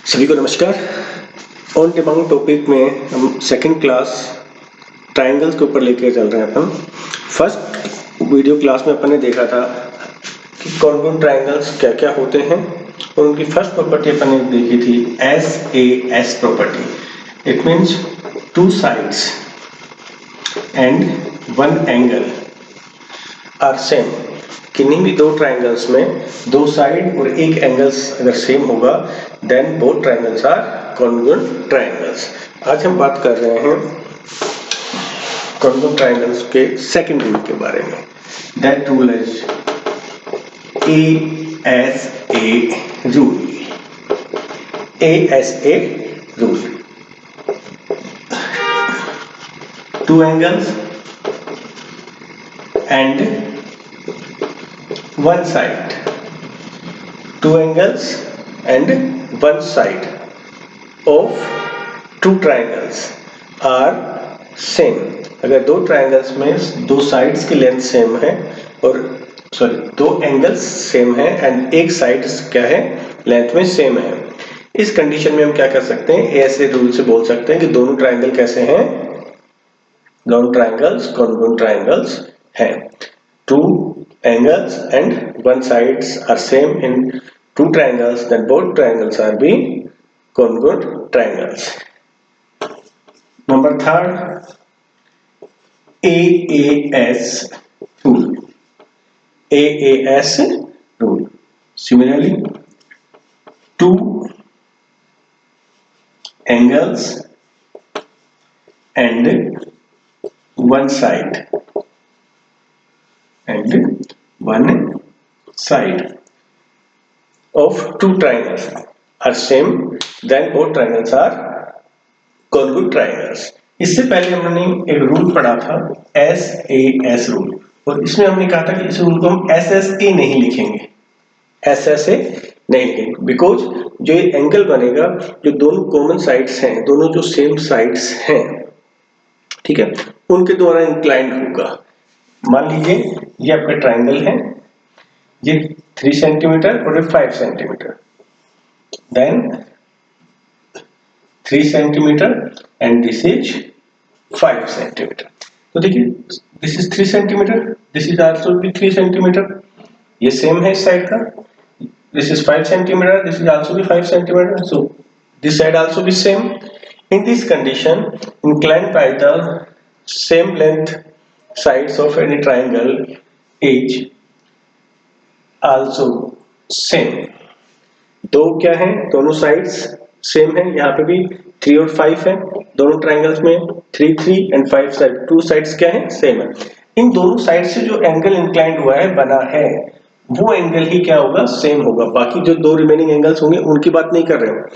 सभी को नमस्कार। ऑन डिमांड टॉपिक में हम सेकंड क्लास ट्रायंगल्स के ऊपर लेके चल रहे हैं। अपन फर्स्ट वीडियो क्लास में अपन ने देखा था कि कॉन्ग्रुएंट ट्रायंगल्स क्या क्या होते हैं और उनकी फर्स्ट प्रॉपर्टी अपन ने देखी थी SAS property. It means two sides and one angle are same. किन्हीं भी दो ट्रायंगल्स में दो साइड और एक एंगल्स अगर सेम होगा then both triangles are congruent triangles. आज हम बात कर रहे हैं कॉन्ग्रुएंट ट्रायंगल्स के सेकंड रूल के बारे में। That rule is ASA rule. ASA rule, two angles and one side, two angles and one side of two triangles are same। अगर दो ट्रायंगल्स में दो साइड्स की लेंथ सेम है और दो एंगल्स सेम है एंड एक साइड क्या है लेंथ में सेम है, इस कंडीशन में हम क्या कर सकते हैं, ऐसे रूल से बोल सकते हैं कि दोनों ट्रायंगल कैसे हैं, दोनों ट्रायंगल्स कॉन्ग्रुएंट ट्रायंगल्स हैं। Two angles and one sides are same in two triangles, then both triangles are being congruent triangles. Number third, AAS rule. AAS rule. Similarly, two angles and one side and one side of two triangles are same, then both triangles are congruent triangles। इससे पहले हमने एक rule पढ़ा था SAS rule, और इसमें हमने कहा था कि इस रूल को हम SSA नहीं लिखेंगे, SSA नहीं लिखेंगे बिकॉज जो ये एंगल बनेगा, जो दोनों कॉमन साइड्स हैं, दोनों जो सेम साइड्स हैं, ठीक है, उनके द्वारा इंक्लाइंड होगा। मान लीजिए ये आपका ट्रायंगल है, ये 3 सेंटीमीटर और ये 5 centimetre, then 3 centimetre and this is 5 centimetre. तो देखिए this is 3 centimetre, this is also भी 3 सेंटीमीटर, ये सेम है इस साइड का, this is 5 centimetre, this is also भी 5 centimetre, so this side also भी same. In this condition inclined by the same length sides of any triangle is also same। दो क्या है, दोनों साइड्स सेम है, यहाँ पे भी 3 और 5 है, दोनों ट्रायंगल्स में 3 एंड 5 साइड, टू साइड्स क्या है सेम है। इन दोनों साइड से जो एंगल इंक्लाइंड हुआ है, बना है, वो एंगल ही क्या होगा, सेम होगा। बाकी जो दो रिमेनिंग एंगल्स होंगे उनकी बात नहीं कर रहे हो,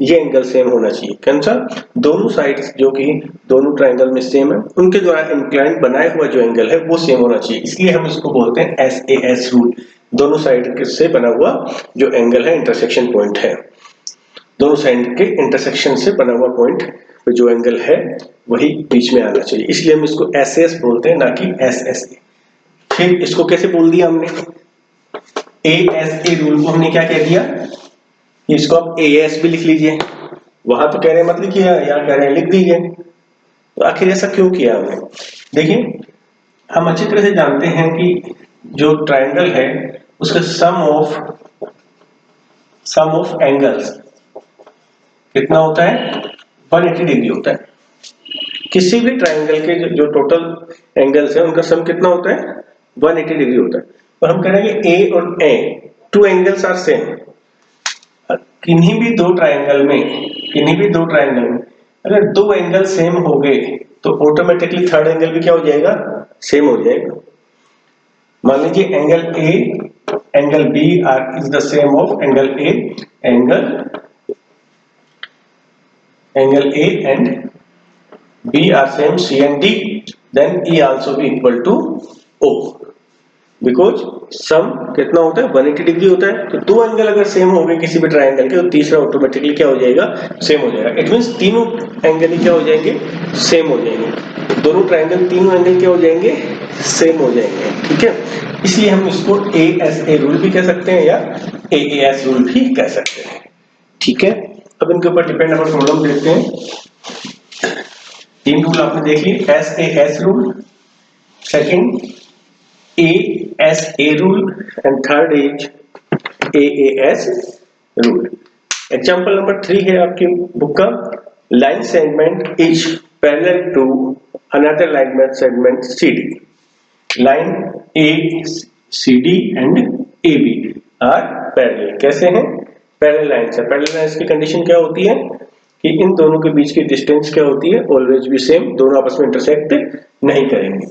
ये एंगल सेम होना चाहिए। कौन सा, दोनों साइड्स जो कि दोनों ट्रायंगल में सेम है, उनके द्वारा इंक्लाइंड बनाया हुआ जो एंगल है वो सेम होना चाहिए, इसलिए हम इसको बोलते हैं SAS रूल। दोनों साइड से बना हुआ जो एंगल है, इंटरसेक्शन पॉइंट है, दोनों साइड के इंटरसेक्शन से बना हुआ पॉइंट जो एंगल है वही बीच में आना चाहिए, इसलिए हम इसको SAS बोलते हैं, ना कि SSA। फिर इसको कैसे बोल दिया हमने, ASA रूल को हमने क्या कह दिया, इसको आप AS भी लिख लीजिए, वहां तो कह रहे हैं मत लिखिए, यहाँ कह रहे हैं लिख दीजिए। तो आखिर ऐसा क्यों किया हमने, देखिए हम अच्छी तरह से जानते हैं कि जो ट्रायंगल है उसका सम ऑफ एंगल्स कितना होता है, 180 डिग्री होता है। किसी भी ट्रायंगल के जो टोटल एंगल्स है उनका सम कितना होता है, 180 डिग्री होता है। और हम कह रहे हैं कि A और A two angles are same. किन्हीं भी दो ट्रायंगल में अगर दो एंगल सेम हो गए तो ऑटोमेटिकली थर्ड एंगल भी क्या हो जाएगा, सेम हो जाएगा। मान लीजिए angle A angle B is the same of angle A, angle A and B are same C and D, then E also be equal to O, because sum कितना होता है, 180 डिग्री होता है। तो दो एंगल अगर सेम हो गए किसी भी ट्रायंगल के, तो तीसरा ऑटोमेटिकली क्या हो जाएगा, सेम हो जाएगा। इट मींस तीनों एंगल ही क्या हो जाएंगे, सेम हो जाएंगे। दोनों ट्रायंगल तीनों एंगल क्या हो जाएंगे, सेम हो जाएंगे, ठीक है। इसलिए हम इसको ASA रूल भी कह सकते हैं या AAS रूल भी कह सकते हैं, ठीक है। अब इनके ऊपर डिपेंड अपन प्रॉब्लम देखते हैं। 3 रूल आपने देख लिए, SAS rule, second ASA rule and third is AAS rule. Example number 3 है आपकी बुक का, line segment is parallel to another line segment CD। Line ACD and AB are parallel. कैसे हैं? पैरेलल लाइंस है। Parallel lines की condition क्या होती है कि इन दोनों के बीच की डिस्टेंस क्या होती है? ऑलवेज भी सेम, दोनों आपस में इंटरसेक्ट नहीं करेंगे।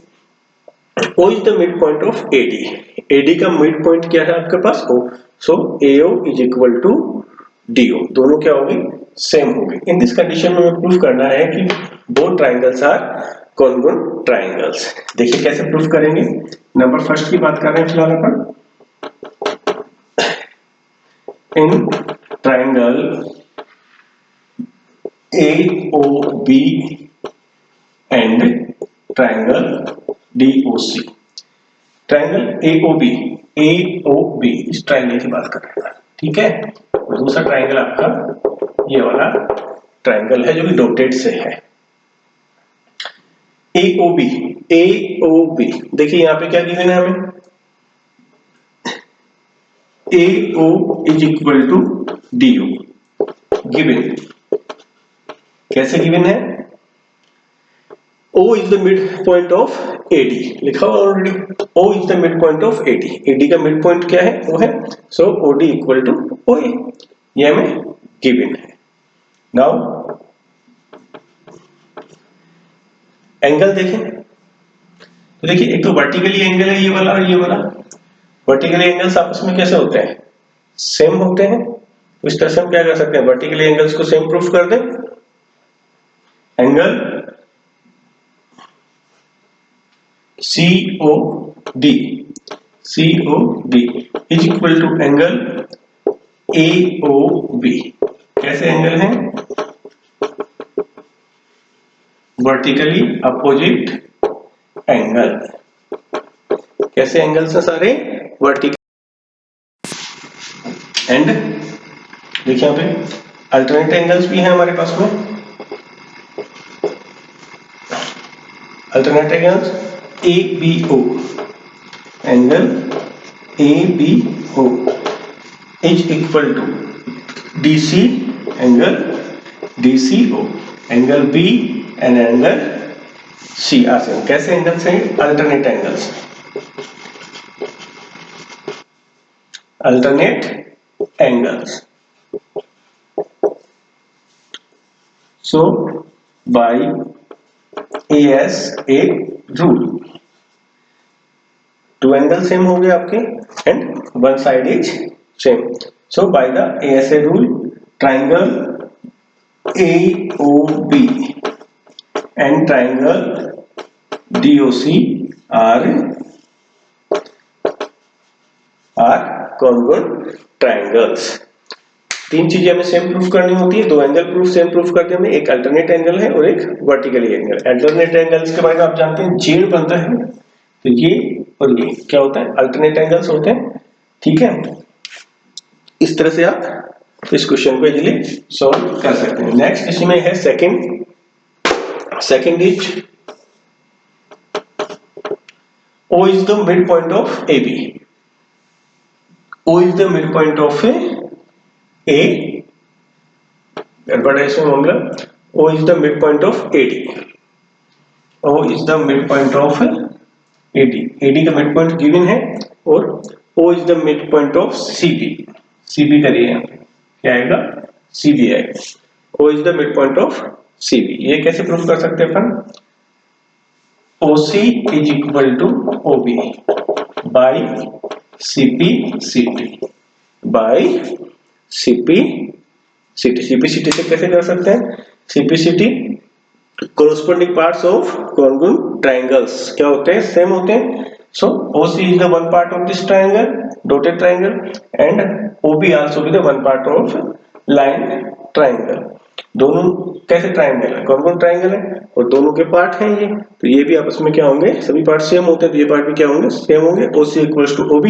O is the midpoint of AD। AD का मिड पॉइंट क्या है आपके पास? O। So AO is equal to DO। दोनों क्या होगी? सेम होगी। इन दिस कंडीशन में हमें प्रूफ करना है कि both triangles are congruent triangles. देखिए कैसे प्रूफ करेंगे। नंबर फर्स्ट की बात कर रहे हैं फिलहाल अपन। In triangle AOB and triangle DOC। Triangle AOB इस ट्राइंगल की बात कर रहे हैं, ठीक है। और दूसरा ट्राइंगल आपका ये वाला ट्राइंगल है जो कि डॉटेड से है। AOB देखिए यहाँ पे क्या गिवन है हमें? AO is equal to DO given. कैसे गिवन है? O is the midpoint of AD लिखा हुआ already. O is the midpoint of AD। AD का मिड पॉइंट क्या है? वो है so OD equal to OA। ये हमें गिवन है। नाउ एंगल देखें तो देखिए एक तो वर्टिकली एंगल है ये वाला और ये वाला। वर्टिकली एंगल्स आपस में कैसे होते हैं? सेम होते हैं। तो इस तरह से हम क्या कर सकते हैं? वर्टिकली एंगल्स को सेम प्रूफ कर दें। Angle COD is equal to angle AOB। कैसे एंगल है? Vertically opposite angle. कैसे एंगल्स हैं सारे? वर्टिकल। एंड देखिए यहाँ पे अल्टरनेट एंगल्स भी हैं हमारे पास में। Alternate angles ABO, angle ABO is equal to DC angle DCO, angle B and angle C are same. कैसे एंगल्स हैं? Alternate angles. Alternate angles. So by ASA rule two angle same हो गए आपके and one side is same. So by the ASA rule triangle AOB and triangle DOC are congruent triangles. तीन चीजें हमें same proof करनी होती है। दो एंगल प्रूफ सेम प्रूफ करते हैं। एक अल्टरनेट एंगल है और एक वर्टिकली एंगल। अल्टरनेट एंगल्स के बारे में आप जानते हैं जेड बनता है, तो ये और ये क्या होता है? अल्टरनेट एंगल्स होते हैं, ठीक है। इस तरह से आप इस क्वेश्चन को इजीली सॉल्व कर सकते हैं। नेक्स्ट इसमें है second is O is the midpoint of AB। O is the midpoint of A advertisement मामला। O is the midpoint of AD। O is the midpoint of AD। AD का midpoint given है और O is the midpoint of CB। CB करिए यहाँ पे क्या आएगा? CB आएगा। O is the midpoint of CB। ये कैसे प्रूफ कर सकते हैं अपन? OC is equal to OB by CP/CT by CP/CT। CP/CT से कैसे कर सकते हैं? CP/CT corresponding parts of congruent triangles क्या होते हैं? सेम होते हैं। So OC is the one part of this triangle, dotted triangle, and OB also be the one part of line triangle। दोनों कैसे ट्राइंगल है? कॉन्ग्रुएंट ट्राइंगल है और दोनों के पार्ट हैं ये, तो ये भी आपस में क्या होंगे? सभी पार्ट सेम होते हैं, तो ये पार्ट भी क्या होंगे? सेम होंगे। OC equals to OB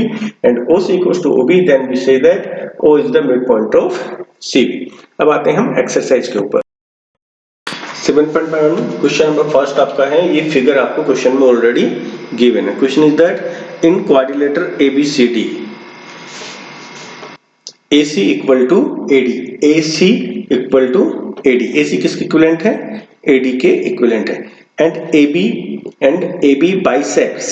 and OC equals to OB, then we say that O is the midpoint of CB। अब आते हैं हम एक्सरसाइज के ऊपर। 7.1 क्वेश्चन नंबर फर्स्ट आपका है, ये फिगर आपको क्वेश्चन में ऑलरेडी गिवन है। Question is that in quadrilateral ABCD AC equal to AD, AC equal to AD, AC किसके इक्विवेलेंट है? AD के इक्विवेलेंट है। And AB bisects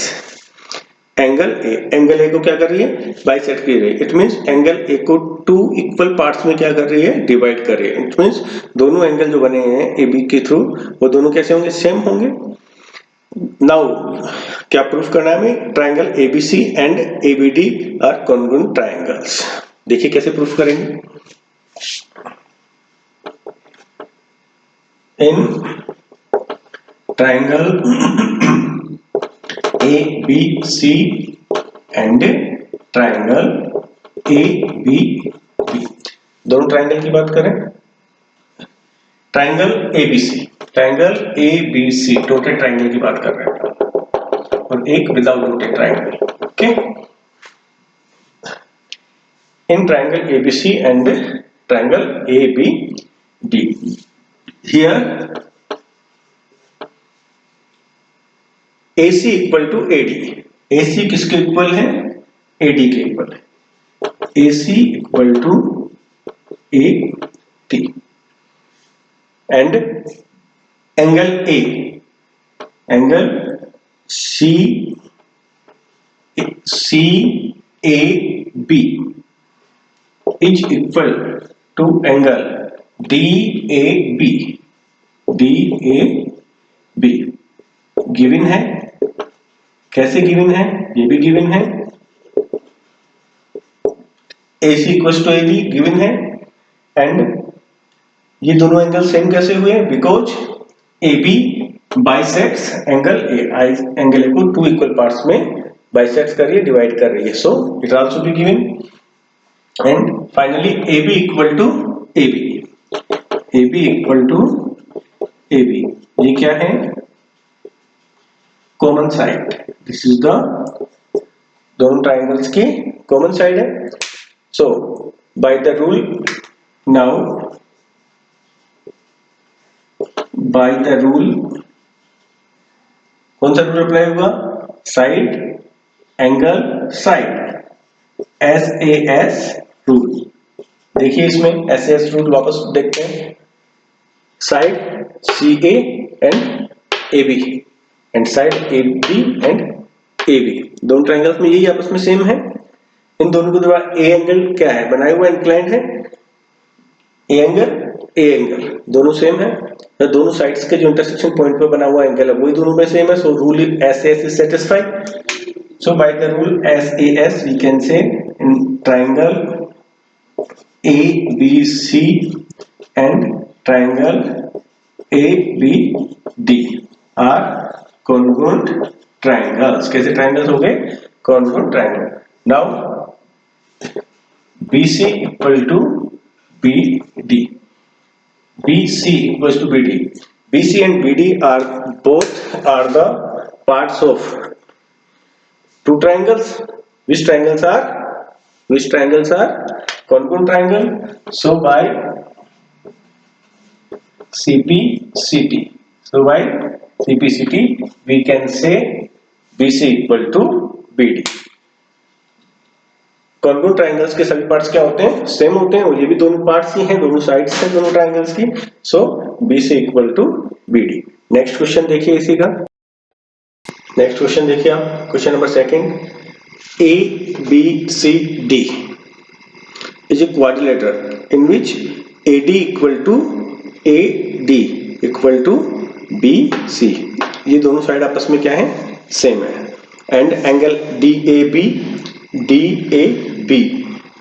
angle A, angle A को क्या कर रही है? बाइसेक्ट कर रही है। इट मींस एंगल A को टू इक्वल पार्ट्स में क्या कर रही है? डिवाइड कर रही है। इट मींस दोनों एंगल जो बने हैं AB के थ्रू, वो दोनों कैसे होंगे? सेम होंगे। नाउ क्या प्रूफ करना है हमें? Triangle ABC and ABD are congruent triangles. देखिए कैसे प्रूफ करेंगे। In triangle ABC and triangle ABD, दोनों ट्राइंगल की बात करें। ट्राइंगल ABC डॉटेड ट्राइंगल की बात कर रहे हैं और एक without dotted triangle. Okay, in triangle ABC and triangle ABD, here AC equal to AD, AC किसके इक्वल है? AD के इक्वल है। AC equal to AD and angle A, angle CAB is equal to angle DAB given है। कैसे given है? ये भी given है। AC equal to AD given है। एंड ये दोनों एंगल सेम कैसे हुए? Because AB bisects angle A, angle A को टू इक्वल पार्ट्स में बाइसेक्ट्स कर रही है, डिवाइड कर रही है। So it also be given. And finally AB equal to AB, ये क्या है? Common side. This is the दोनों ट्राइंगल्स की कॉमन साइड है। So by the rule, now by the rule, कौन सा रूल अप्लाई होगा? Side angle side, SAS rule. देखिए इसमें SAS रूल वापस देखते हैं। Side CA and AB and side AB and AB, दोनों ट्राइंगल्स में यही आपस में सेम है। इन दोनों के द्वारा A एंगल क्या है? बनाया हुआ इंक्लाइंड है। A एंगल दोनों सेम है। तो दोनों साइड्स के जो इंटरसेक्शन पॉइंट पे बना हुआ एंगल है वही दोनों में सेम है। So rule SAS is satisfied. So by the rule SAS we can say in triangle ABC and triangle ABD are congruent triangles. कैसे ट्राइंगल्स हो गए? Congruent triangle. Now BC equal to BD, BC equals to BD. BC and BD are both are the parts of two triangles. Which triangles are congruent triangle? So by CPCT, we can say BC equal to BD. Congruent triangles के सभी parts क्या होते हैं? Same होते हैं। और ये भी दोनों पार्ट्स ही हैं, दोनों साइड्स हैं दोनों ट्राइंगल्स की। So BC equal to BD। Next question देखिए इसी का। नेक्स्ट क्वेश्चन देखिए आप, question number second. ABCD is a quadrilateral in which AD equal to AD equal to BC, ये दोनों साइड आपस में क्या है? सेम है। And angle DAB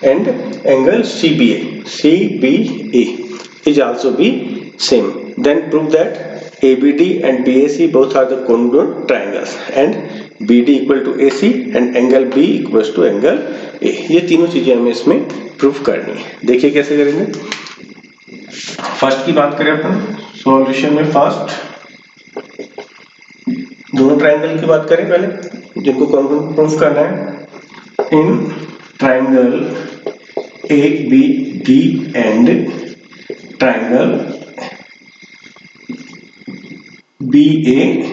and angle CBA is also be same. Then prove that ABD and BAC both are the congruent triangles and BD equal to AC and angle B equals to angle A. ये तीनों चीजें हमें इसमें proof करनी है। देखिए कैसे करेंगे। फर्स्ट की बात करें अपन सॉल्यूशन में, फर्स्ट दोनों ट्राइंगल की बात करें पहले जिनको कॉन्ग्रुएंट प्रूफ करना है। In triangle ABD and triangle BAC।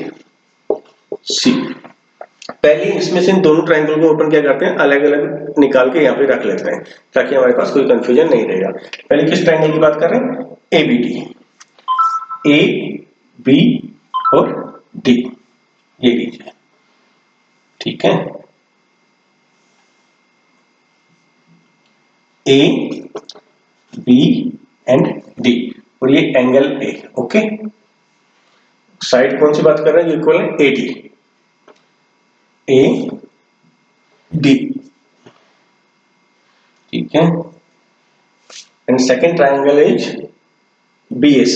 पहले इसमें से इन दोनों ट्राइंगल को ओपन क्या करते हैं, अलग अलग निकाल के यहाँ पे रख लेते हैं ताकि हमारे पास कोई कंफ्यूजन नहीं रहेगा। पहले किस ट्राइंगल की बात कर रहे हैं, ABD, A B और D, ये लीजिए, ठीक है। A B एंड D और ये एंगल A, ओके। साइड कौन सी बात कर रहे हैं, इक्वल है AD, AD, ठीक है। And second triangle is BAC,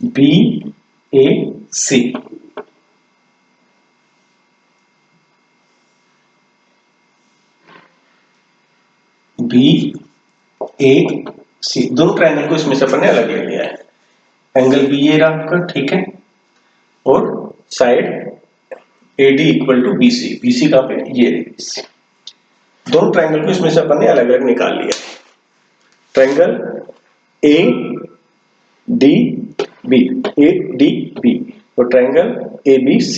BAC, BAC, दोनों ट्राइंगल को इसमें से अपन ने अलग ले लिया है। एंगल बी ये रहा आपका, ठीक है, और side AD equal to BC, BC कहां पे, ये BC। दोनों ट्राइंगल को इसमें से अपन ने अलग अलग निकाल लिया। ट्राइंगल ADB और ट्राइंगल ABC,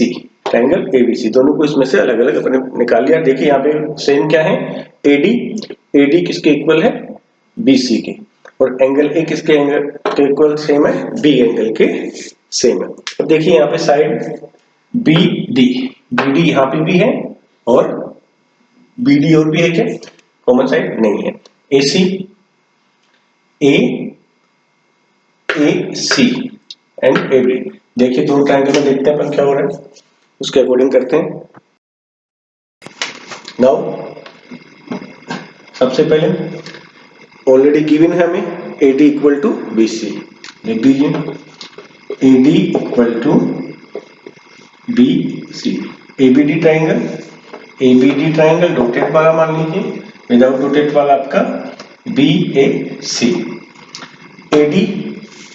ट्राइंगल ABC, दोनों को इसमें से अलग अलग अपन ने निकाल लिया। देखिए यहाँ पे सेम क्या है, AD किसके इक्वल है, BC के, और एंगल A किसके एंगल के इक्वल सेम है, B एंगल के सेम है। अब देखिए यहाँ पे साइड BD यहाँ पे भी है और BD और भी है क्या, कॉमन साइड नहीं है। AC AC एंड AB, देखिए दोनों ट्रायंगल में देखते हैं अपन क्या हो रहा है, उसके अकॉर्डिंग करते हैं। नाउ सबसे पहले ऑलरेडी गिवन है हमें AD इक्वल टू BC, लिख दीजिए AD equal to BC। ABD triangle dotted वाला मान लीजिए, विदाउट डॉटेड वाला आपका BAC।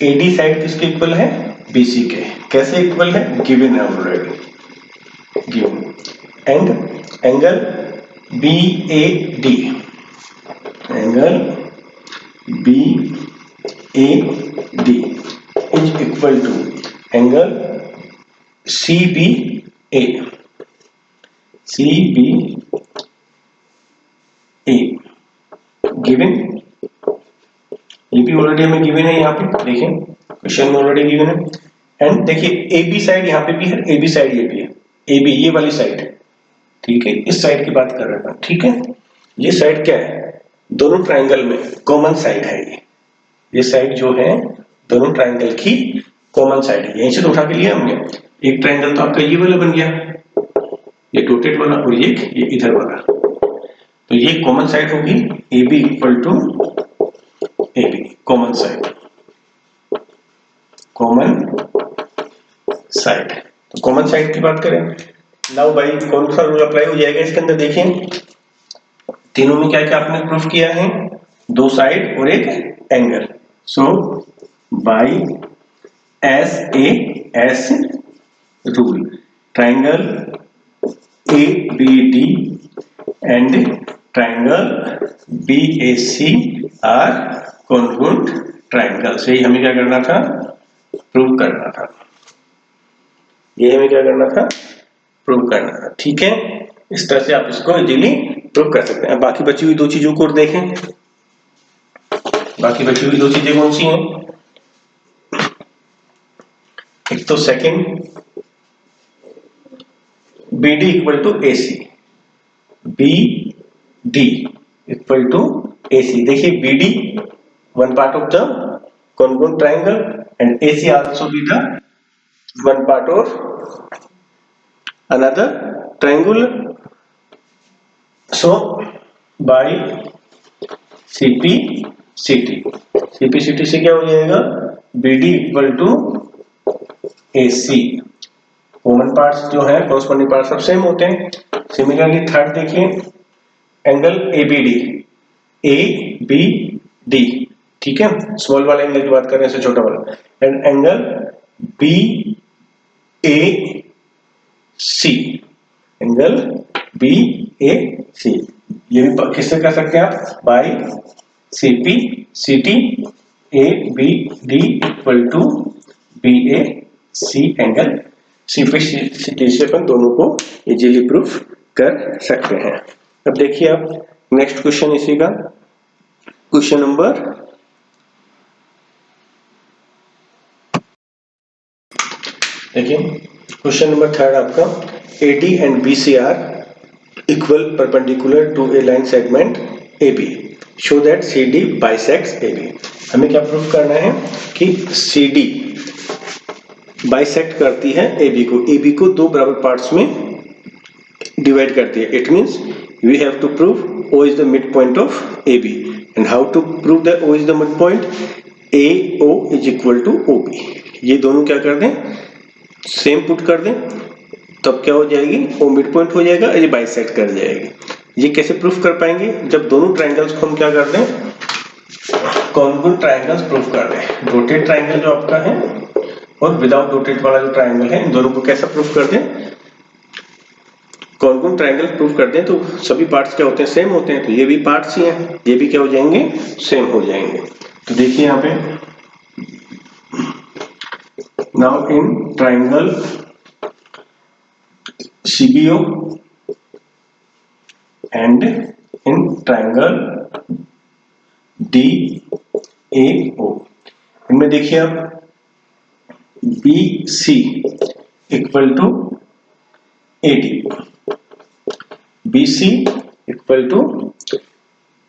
AD साइड किसके इक्वल है, BC के। कैसे इक्वल है, गिवन है already, given. And angle BAD, angle BAD is equal to angle CBA, given. ये भी ऑलरेडी हमें गिवन है, यहाँ पे देखिए क्वेश्चन में ऑलरेडी गिवन है। एंड देखिए AB साइड यहाँ पे भी है, AB साइड ये भी है, AB ये वाली साइड, ठीक है, इस साइड की बात कर रहे हैं, ठीक है। ये साइड क्या है, दोनों ट्राइंगल में कॉमन साइड है, ये साइड जो है दोनों ट्राइंगल की कॉमन साइड है। यहीं से तो उठा के लिया हमने, एक ट्राइंगल तो आपका ये वाला बन गया, ये डॉटेड वाला, और ये इधर वाला, तो ये कॉमन साइड होगी AB equal to AB, common side, common side. तो कॉमन साइड की बात करें, नाउ भाई कौन सा रूल अप्लाई हो जाएगा इसके अंदर, देखिए तीनों में क्या क्या आपने प्रूफ किया है, दो साइड और एक angle. So by SAS rule, triangle ABD and triangle BAC are congruent triangle. से हमें क्या करना था, प्रूव करना था, ये हमें क्या करना था, प्रूव करना था, ठीक है। इस तरह से आप इसको इजीली प्रूव कर सकते हैं। बाकी बची हुई दो चीजों को देखें, बाकी बची हुई दो चीजें कौन सी हैं, एक तो second BD equal to AC, BD equal to AC। देखिए BD one part of the congruent triangle and AC also be the one part of another triangle. So by CPCT से क्या हो जाएगा, BD equal to AC, common parts जो है corresponding parts सब same होते हैं। सिमिलरली थर्ड देखिए एंगल ABD, ठीक है, स्मॉल वाला एंगल की बात कर रहे हैं, छोटा वाला, and angle BAC, angle BAC, ये भी किससे कर सकते हैं आप, by CPCT A B D equal to B A C angle सी पे से अपन दोनों को इजीली प्रूफ कर सकते हैं। अब देखिए आप नेक्स्ट क्वेश्चन इसी का क्वेश्चन नंबर देखिए क्वेश्चन नंबर 3 आपका AD and BC are equal perpendicular to a line segment AB show that CD bisects AB। हमें क्या प्रूफ करना है कि CD बाइसेक्ट करती है AB को दो बराबर पार्ट्स में डिवाइड करती है। It means we have to prove O is the midpoint of AB and how to prove that O is the midpoint? AO is equal to OB। ये दोनों क्या कर दें सेम पुट कर दें तब क्या हो जाएगी O मिड पॉइंट हो जाएगा, ये बाइसेक्ट कर जाएगी। ये कैसे प्रूफ कर पाएंगे जब दोनों ट्राइंगल्स को हम क्या कर दें कॉन्ग्रुएंट ट्राइंगल्स प्रूफ कर दें। डॉटेड ट्राइंगल जो आपका है और विदाउट डॉटेड वाला जो ट्राइंगल है इन दोनों को कैसा प्रूफ कर दें कॉन्ग्रुएंट ट्राइंगल प्रूफ कर दें तो सभी पार्ट्स क्या होते हैं सेम होते हैं। तो ये भी पार्ट्स ही हैं, ये भी क्या हो जाएंगे सेम हो जाएंगे। तो देखिए यहाँ पे now in triangle CBO and in triangle DAO इनमें देखिए आप BC equal to AD BC equal to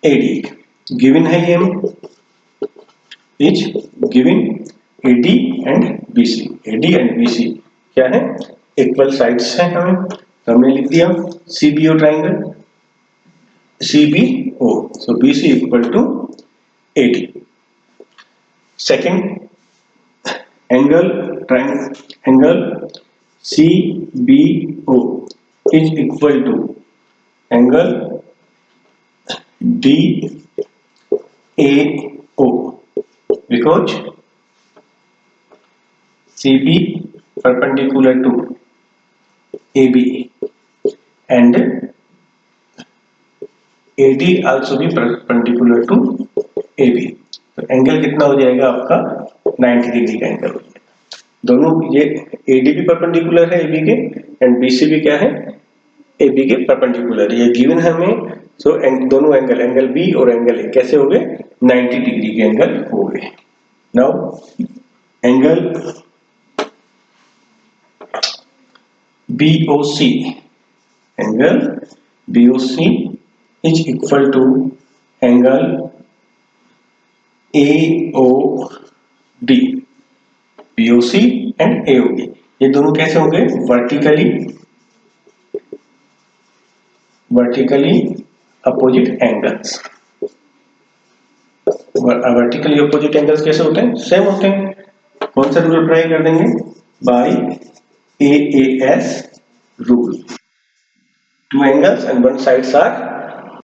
AD given है ये is given AD and BC। AD and BC क्या है इक्वल साइड्स हैं हमें तो हमने लिख दिया CBO triangle CBO so BC equal to AD। Second angle triangle angle CBO is equal to angle DAO because CB perpendicular to AB and AD also be perpendicular to AB। तो angle कितना हो जाएगा आपका 90 degree का angle हो जाएगा। दोनों ये AD भी परपेंडिकुलर है AB के एंड BC भी क्या है AB के परपेंडिकुलर ये गिवन है हमें। सो दोनों एंगल B और एंगल A कैसे हो गए 90 डिग्री के एंगल हो गए। Now angle BOC angle BOC is equal to angle AOD BOC and AOD ये दोनों कैसे हो गए vertically opposite angles. Vertically opposite angles कैसे होते हैं सेम होते हैं। कौन सा रूल अप्लाई कर देंगे by AAS rule. Two angles and one sides are